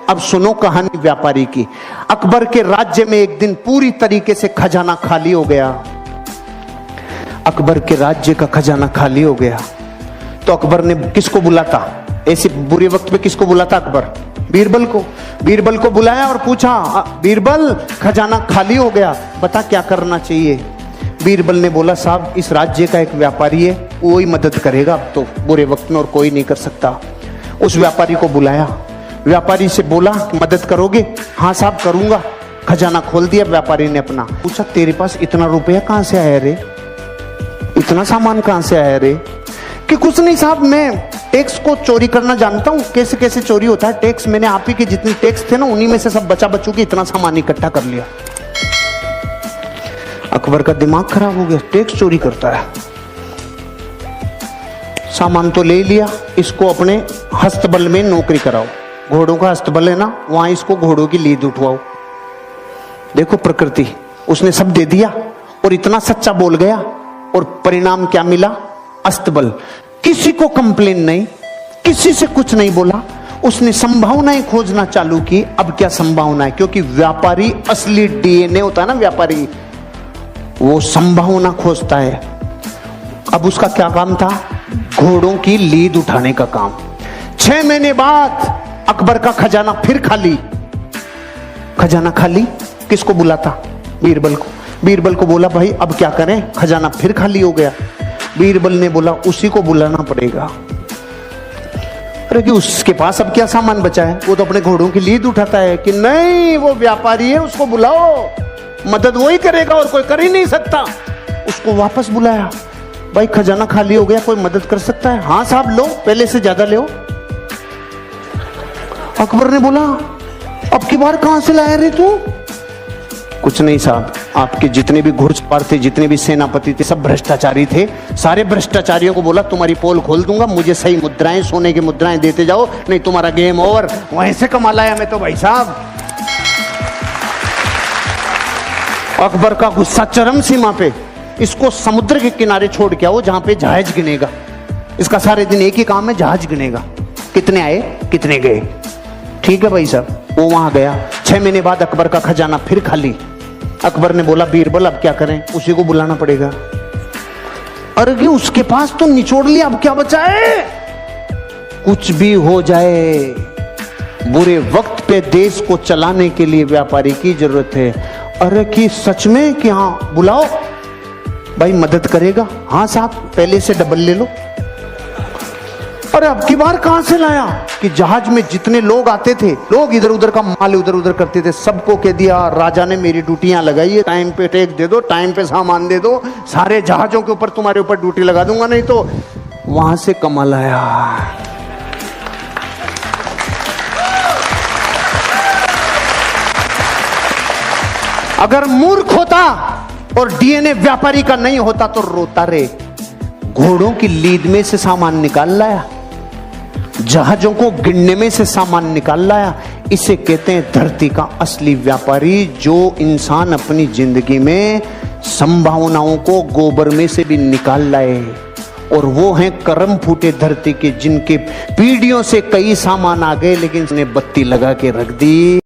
अब सुनो कहानी व्यापारी की। अकबर के राज्य में एक दिन पूरी तरीके से खजाना खाली हो गया। अकबर के राज्य का खजाना खाली हो गया तो अकबर ने किसको बुलाता, ऐसे बुरे वक्त में किसको बुलाता अकबर? बीरबल को। बीरबल को बुलाया और पूछा, बीरबल खजाना खाली हो गया, बता क्या करना चाहिए? बीरबल ने बोला, साहब इस राज्य का एक व्यापारी है, वो ही मदद करेगा अब तो बुरे वक्त में, और कोई नहीं कर सकता। उस व्यापारी को बुलाया, व्यापारी से बोला मदद करोगे? हाँ साहब करूंगा। खजाना खोल दिया व्यापारी ने अपना। पूछा, तेरे पास इतना रुपया कहां से आया रे, इतना सामान कहां से आया रे? कि कुछ नहीं साहब, मैं टैक्स को चोरी करना जानता हूं, कैसे कैसे चोरी होता है टैक्स, मैंने आप ही के जितने टैक्स थे ना उन्हीं में से सब बचा बचू के इतना सामान इकट्ठा कर लिया। अकबर का दिमाग खराब हो गया, टैक्स चोरी करता है। सामान तो ले लिया, इसको अपने हस्तबल में नौकरी कराओ, घोड़ों का हस्तबल है ना, वहां इसको घोड़ों की लीद उठवाओ। देखो प्रकृति, उसने सब दे दिया और इतना सच्चा बोल गया, और परिणाम क्या मिला? अस्तबल। किसी को कंप्लेन नहीं, किसी से कुछ नहीं बोला, उसने संभावनाएं खोजना चालू की। अब क्या संभावना है? क्योंकि व्यापारी असली डीएनए होता है ना, व्यापारी वो संभावना खोजता है। अब उसका क्या काम था? घोड़ों की लीद उठाने का काम। 6 महीने बाद अकबर का खजाना फिर खाली। खजाना खाली, किसको बुलाता? बीरबल को। बीरबल को बोला, भाई अब क्या करें, खजाना फिर खाली हो गया। बीरबल ने बोला, उसी को बुलाना पड़ेगा। अरे कि उसके पास अब क्या सामान बचा है, वो तो अपने घोड़ों की लीद उठाता है। कि नहीं, वो व्यापारी है, उसको बुलाओ, मदद वो ही करेगा और कोई कर ही नहीं सकता। उसको वापस बुलाया, भाई खजाना खाली हो गया, कोई मदद कर सकता है? हाँ साहब लो, पहले से ज्यादा लो। अकबर ने बोला, अब की बार कहां से लाया रे तू? कुछ नहीं साहब, आपके जितने भी घुड़सवार थे, जितने भी सेनापति थे, सब भ्रष्टाचारी थे। सारे भ्रष्टाचारियों को बोला तुम्हारी पोल खोल दूंगा, मुझे सही मुद्राएं, सोने की मुद्राएं देते जाओ, नहीं तुम्हारा गेम ओवर। वहीं से कमा लाया मैं तो भाई साहब। अकबर का गुस्सा चरम सीमा पे। इसको समुद्र के किनारे छोड़ के आओ जहां पे जहाज गिनेगा। इसका सारे दिन एक ही काम है, जहाज गिनेगा, कितने आए कितने गए। ठीक है भाई साहब, वो वहां गया। 6 महीने बाद अकबर का खजाना फिर खाली। अकबर ने बोला, बीरबल अब क्या करें? उसी को बुलाना पड़ेगा। अरे उसके पास तो निचोड़ लिया, अब क्या बचा है? कुछ भी हो जाए, बुरे वक्त पे देश को चलाने के लिए व्यापारी की जरूरत है। अरे कि सच में कि हाँ बुलाओ, भाई मदद करेगा? हाँ साहब, पहले से डबल ले लो। अरे अब की बार कहां से लाया? कि जहाज में जितने लोग आते थे, लोग इधर उधर का माल इधर उधर करते थे, सबको कह दिया राजा ने मेरी ड्यूटियां लगाई है, टाइम पे टैक्स दे दो, टाइम पे सामान दे दो, सारे जहाजों के ऊपर तुम्हारे ऊपर ड्यूटी लगा दूंगा, नहीं तो वहां से कमाल आया। अगर मूर्ख होता और डीएनए व्यापारी का नहीं होता तो रोता रे। घोड़ों की लीद में से सामान निकाल लाया, जहाजों को गिनने में से सामान निकाल लाया। इसे कहते हैं धरती का असली व्यापारी, जो इंसान अपनी जिंदगी में संभावनाओं को गोबर में से भी निकाल लाए। और वो हैं करम फूटे धरती के, जिनके पीढ़ियों से कई सामान आ गए लेकिन उसने बत्ती लगा के रख दी।